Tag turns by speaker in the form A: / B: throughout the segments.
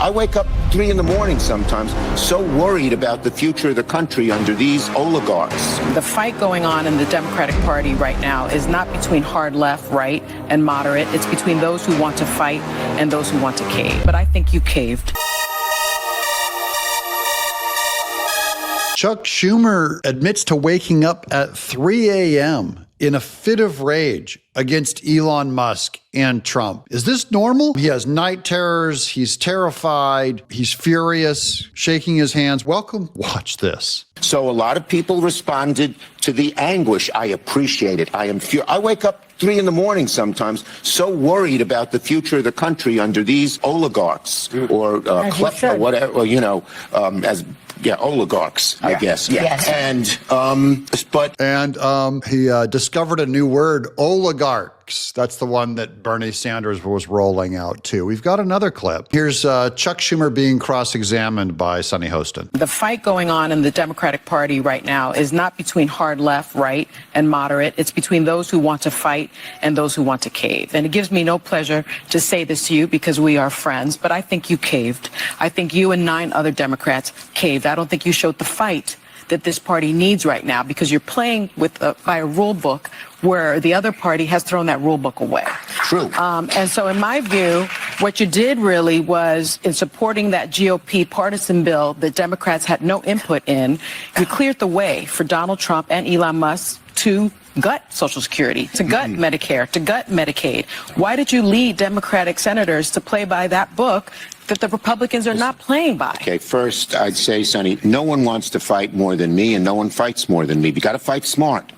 A: I wake up 3 in the morning sometimes, so worried about the future of the country under these oligarchs.
B: The fight going on in the Democratic Party right now is not between hard left, right, and moderate. It's between those who want to fight and those who want to cave. But I think you caved.
C: Chuck Schumer admits to waking up at 3 a.m. in a fit of rage against Elon Musk and Trump. Is this normal? He has night terrors. He's terrified. He's furious, shaking his hands. Welcome. Watch this.
A: So a lot of people responded to the anguish. I appreciate it. I wake up 3 in the morning sometimes, so worried about the future of the country under these oligarchs or whatever, oligarchs, yeah. I guess.
B: Yeah. Yes.
A: And
C: he discovered a new word, oligarchs. That's the one that Bernie Sanders was rolling out too. We've got another clip. Here's Chuck Schumer being cross-examined by Sunny Hostin.
B: The fight going on in the Democratic Party right now is not between hard left, right, and moderate. It's between those who want to fight and those who want to cave. And it gives me no pleasure to say this to you because we are friends, but I think you caved. I think you and 9 other Democrats caved. I don't think you showed the fight that this party needs right now because you're playing by a rule book where the other party has thrown that rule book away.
A: True.
B: And so in my view, what you did really was in supporting that GOP partisan bill that Democrats had no input in, you cleared the way for Donald Trump and Elon Musk to gut Social Security, to gut Medicare, to gut Medicaid. Why did you lead Democratic senators to play by that book that the Republicans are not playing by?
A: Okay, first, I'd say, Sonny, no one wants to fight more than me, and no one fights more than me. You got to fight smart.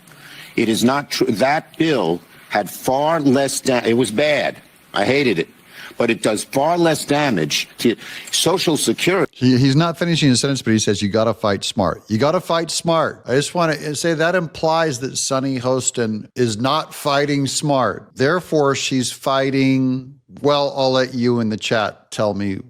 A: It is not true. That bill had far less it was bad. I hated it. But it does far less damage to Social Security.
C: He's not finishing his sentence, but he says, you got to fight smart. You got to fight smart. I just want to say that implies that Sunny Hostin is not fighting smart. Therefore, she's fighting, well, I'll let you in the chat tell me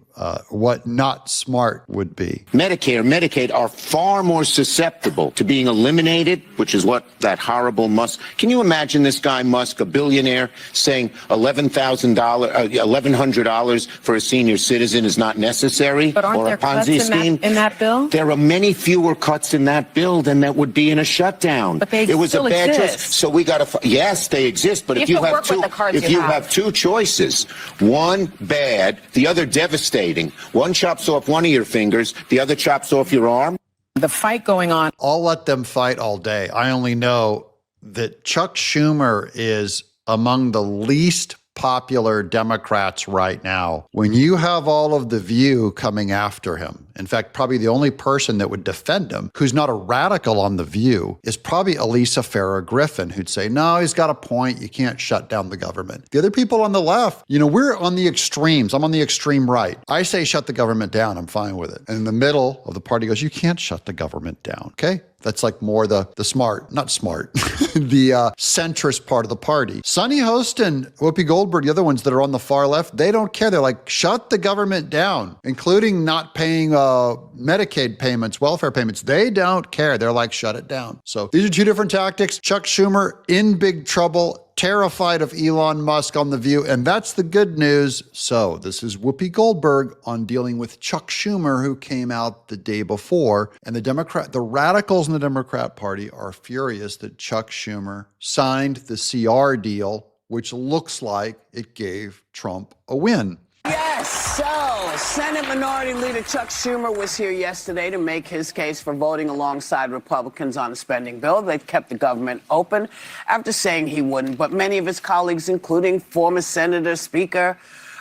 C: what not smart would be.
A: Medicare, Medicaid are far more susceptible to being eliminated, which is what that horrible Musk. Can you imagine this guy Musk, a billionaire, saying $1,100 for a senior citizen is not necessary,
B: but aren't
A: or
B: there
A: a Ponzi
B: cuts
A: scheme?
B: in that bill?
A: There are many fewer cuts in that bill than that would be in a shutdown.
B: But they
A: it was
B: still
A: a bad
B: exist.
A: choice. So we got to. Yes, they exist. But if you have two, have 2 choices, one bad, the other devastating. One chops off one of your fingers, the other chops off your arm.
B: The fight going on.
C: I'll let them fight all day. I only know that Chuck Schumer is among the least popular Democrats right now. When you have all of the View coming after him, in fact, probably the only person that would defend him, who's not a radical on the View, is probably Elisa Farrah Griffin, who'd say, no, he's got a point. You can't shut down the government. The other people on the left, we're on the extremes. I'm on the extreme right. I say shut the government down. I'm fine with it. And in the middle of the party goes, you can't shut the government down. Okay? That's like more the smart, not smart, the centrist part of the party. Sunny Hostin, Whoopi Goldberg, the other ones that are on the far left, they don't care. They're like, shut the government down, including not paying Medicaid payments, welfare payments. They don't care. They're like, shut it down. So these are 2 different tactics. Chuck Schumer in big trouble, terrified of Elon Musk on The View, and that's the good news. So this is Whoopi Goldberg on dealing with Chuck Schumer, who came out the day before, and the radicals in the Democrat Party are furious that Chuck Schumer signed the CR deal, which looks like it gave Trump a win.
D: Yes, so Senate Minority Leader Chuck Schumer was here yesterday to make his case for voting alongside Republicans on a spending bill that kept the government open after saying he wouldn't. But many of his colleagues, including former Senator Speaker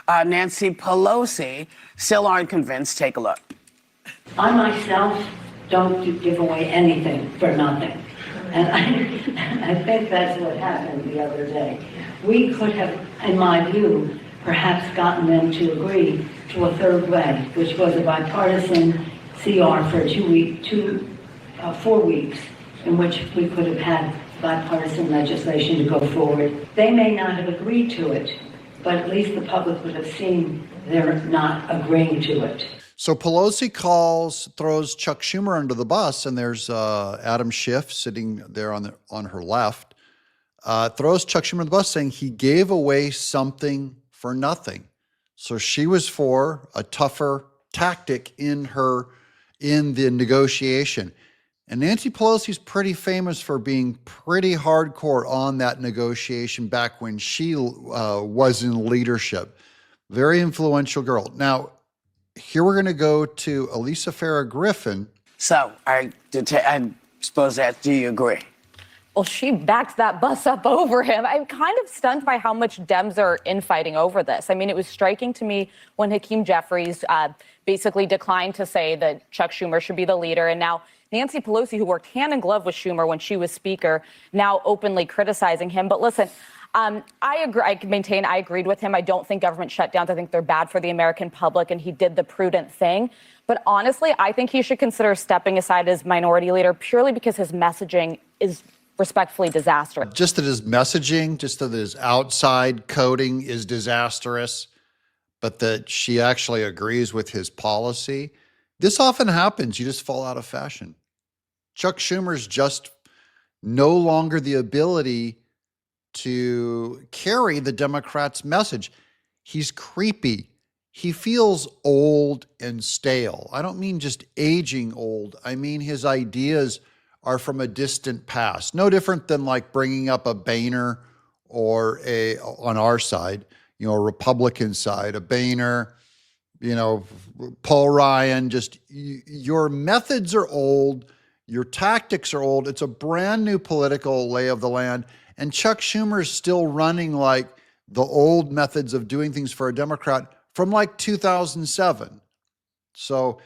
D: Nancy Pelosi, still aren't convinced. Take a look.
E: I myself don't give away anything for nothing. And I think that's what happened the other day. We could have, in my view, perhaps gotten them to agree to a third way, which was a bipartisan CR for 4 weeks, in which we could have had bipartisan legislation to go forward. They may not have agreed to it, but at least the public would have seen they're not agreeing to it.
C: So Pelosi throws Chuck Schumer under the bus, and there's Adam Schiff sitting there on her left, throws Chuck Schumer under the bus saying he gave away something for nothing. So she was for a tougher tactic in the negotiation. And Nancy Pelosi's pretty famous for being pretty hardcore on that negotiation back when she was in leadership. Very influential girl. Now, here we're going to go to Elisa Farah Griffin.
D: So I suppose that, do you agree?
F: Well, she backed that bus up over him. I'm kind of stunned by how much Dems are infighting over this. I mean, it was striking to me when Hakeem Jeffries basically declined to say that Chuck Schumer should be the leader. And now Nancy Pelosi, who worked hand in glove with Schumer when she was speaker, now openly criticizing him. But listen, I agree. I maintain I agreed with him. I don't think government shutdowns. I think they're bad for the American public, and he did the prudent thing. But honestly, I think he should consider stepping aside as minority leader purely because his messaging is respectfully disastrous.
C: Just that his messaging, just that his outside coding is disastrous, but that she actually agrees with his policy. This often happens. You just fall out of fashion. Chuck Schumer's just no longer the ability to carry the Democrats' message. He's creepy. He feels old and stale. I don't mean just aging old. I mean his ideas are from a distant past. No different than like bringing up a Boehner or on our side, a Republican side, a Boehner, Paul Ryan. Just your methods are old. Your tactics are old. It's a brand new political lay of the land. And Chuck Schumer is still running like the old methods of doing things for a Democrat from like 2007. So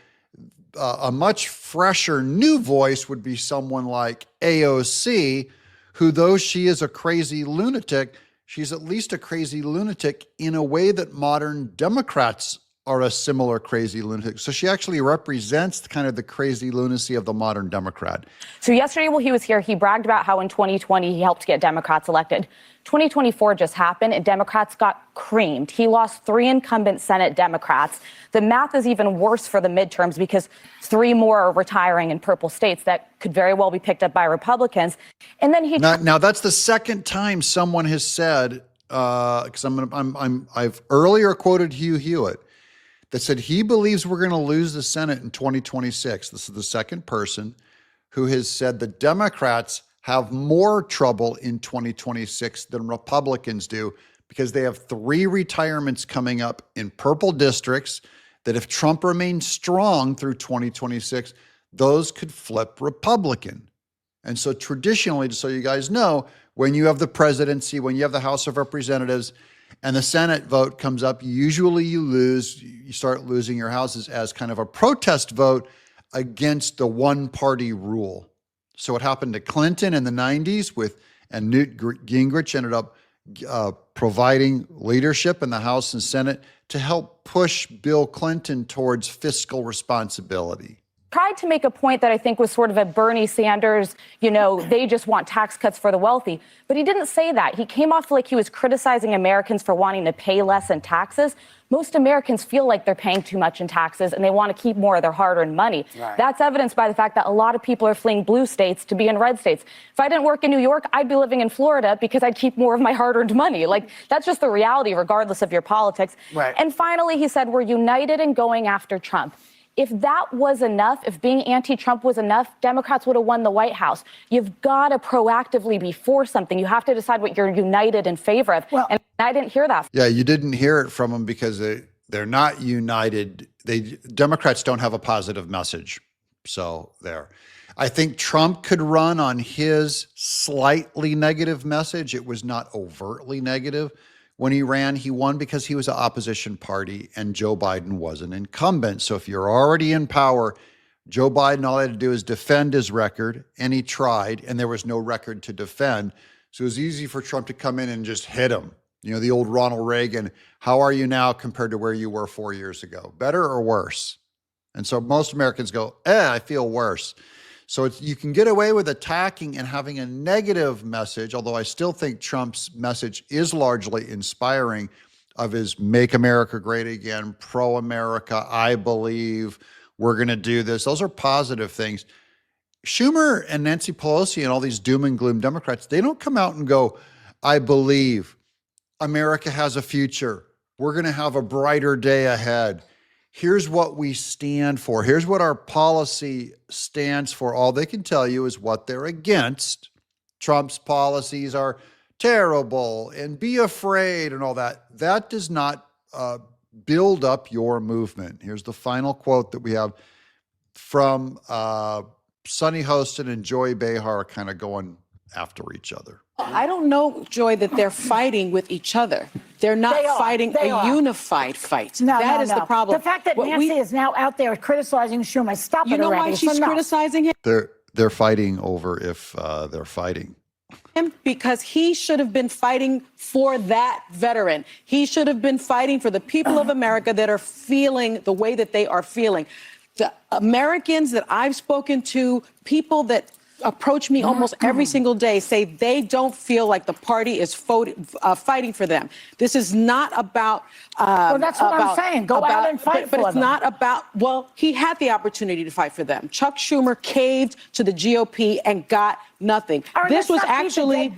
C: a much fresher new voice would be someone like AOC, who, though she is a crazy lunatic, she's at least a crazy lunatic in a way that modern Democrats are a similar crazy lunatic. So she actually represents kind of the crazy lunacy of the modern Democrat.
F: So yesterday while he was here, he bragged about how in 2020 he helped get Democrats elected. 2024 just happened and Democrats got creamed. He lost 3 incumbent Senate Democrats. The math is even worse for the midterms because 3 more are retiring in purple states that could very well be picked up by Republicans. And then he
C: now that's the second time someone has said, because I've earlier quoted Hugh Hewitt, that said he believes we're going to lose the Senate in 2026. This is the second person who has said the Democrats have more trouble in 2026 than Republicans do because they have 3 retirements coming up in purple districts that if Trump remains strong through 2026, those could flip Republican. And so traditionally, just so you guys know, when you have the presidency, when you have the House of Representatives, and the Senate vote comes up, usually you lose, you start losing your houses as kind of a protest vote against the one-party rule. So what happened to Clinton in the 90s and Newt Gingrich ended up providing leadership in the House and Senate to help push Bill Clinton towards fiscal responsibility.
F: Tried to make a point that I think was sort of a Bernie Sanders, they just want tax cuts for the wealthy. But he didn't say that. He came off like he was criticizing Americans for wanting to pay less in taxes. Most Americans feel like they're paying too much in taxes and they want to keep more of their hard-earned money. Right. That's evidenced by the fact that a lot of people are fleeing blue states to be in red states. If I didn't work in New York, I'd be living in Florida because I'd keep more of my hard-earned money. Like, that's just the reality, regardless of your politics.
D: Right.
F: And finally, he said, we're united in going after Trump. If that was enough, if being anti-Trump was enough, Democrats would have won the White House. You've got to proactively be for something. You have to decide what you're united in favor of. Well, and I didn't hear that.
C: Yeah, you didn't hear it from them because they're not united. Democrats don't have a positive message. So there. I think Trump could run on his slightly negative message. It was not overtly negative. When he ran, he won because he was an opposition party and Joe Biden was an incumbent. So if you're already in power, Joe Biden, all he had to do is defend his record, and he tried, and there was no record to defend. So it was easy for Trump to come in and just hit him. The old Ronald Reagan, how are you now compared to where you were 4 years ago? Better or worse? And so most Americans go, I feel worse. So you can get away with attacking and having a negative message, although I still think Trump's message is largely inspiring of his make America great again, pro-America, I believe, we're going to do this. Those are positive things. Schumer and Nancy Pelosi and all these doom and gloom Democrats, they don't come out and go, I believe America has a future. We're going to have a brighter day ahead. Here's what we stand for. Here's what our policy stands for. All they can tell you is what they're against. Trump's policies are terrible and be afraid and all that. That does not build up your movement. Here's the final quote that we have from Sonny Hostin and Joy Behar kind of going after each other.
B: I don't know, Joy, that they're fighting with each other. They're not fighting a unified fight. That is the problem.
G: The fact that Nancy is now out there criticizing Schumer, stop it already.
B: You know why she's criticizing him?
C: They're fighting over if they're fighting.
B: Because he should have been fighting for that veteran. He should have been fighting for the people of America that are feeling the way that they are feeling. The Americans that I've spoken to, people that approach me almost every single day, say they don't feel like the party is fighting for them. This is not about.
G: Well, that's what I'm saying. Go out and fight for them.
B: But it's not about. Well, he had the opportunity to fight for them. Chuck Schumer caved to the GOP and got nothing.
G: Right,
B: this was not actually
G: the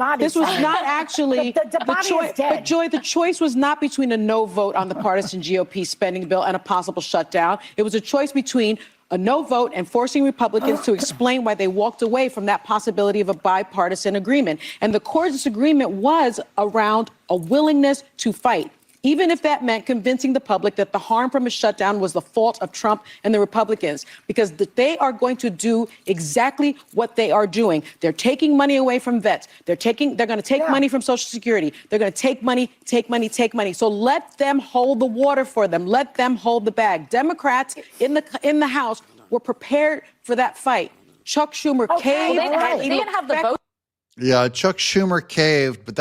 G: choice.
B: But Joy, the choice was not between a no vote on the partisan GOP spending bill and a possible shutdown. It was a choice between a no vote and forcing Republicans to explain why they walked away from that possibility of a bipartisan agreement. And the core disagreement was around a willingness to fight, even if that meant convincing the public that the harm from a shutdown was the fault of Trump and the Republicans, because they are going to do exactly what they are doing. They're taking money away from vets. They're going to take money from Social Security. They're going to take money. So let them hold the water for them. Let them hold the bag. Democrats in the House were prepared for that fight. Chuck Schumer caved.
F: They didn't have the vote.
C: Yeah, Chuck Schumer caved, but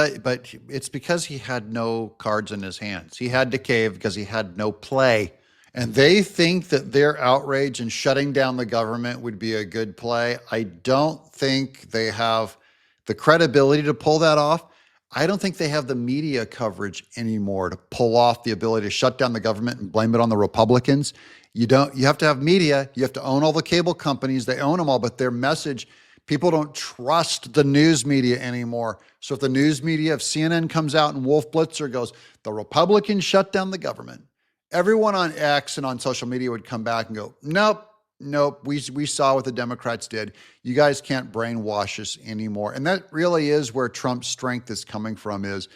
C: it's because he had no cards in his hands. He had to cave because he had no play. And they think that their outrage and shutting down the government would be a good play. I don't think they have the credibility to pull that off. I don't think they have the media coverage anymore to pull off the ability to shut down the government and blame it on the Republicans. You have to have media. You have to own all the cable companies. They own them all, but their message, people don't trust the news media anymore. So if the news media, if CNN comes out and Wolf Blitzer goes, the Republicans shut down the government, everyone on X and on social media would come back and go, nope, we saw what the Democrats did. You guys can't brainwash us anymore. And that really is where Trump's strength is coming from, is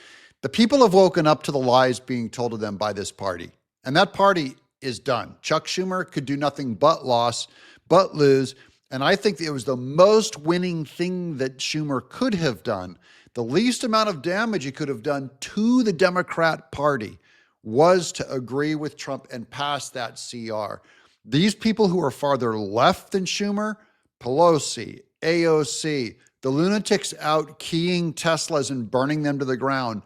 C: the people have woken up to the lies being told to them by this party. And that party is done. Chuck Schumer could do nothing but lose. And I think it was the most winning thing that Schumer could have done. The least amount of damage he could have done to the Democrat Party was to agree with Trump and pass that CR. These people who are farther left than Schumer, Pelosi, AOC, the lunatics out keying Teslas and burning them to the ground,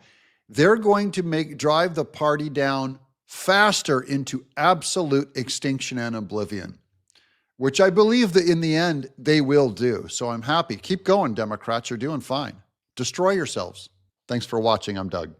C: they're going to drive the party down faster into absolute extinction and oblivion, which I believe that in the end they will do. So I'm happy. Keep going, Democrats. You're doing fine. Destroy yourselves. Thanks for watching. I'm Doug.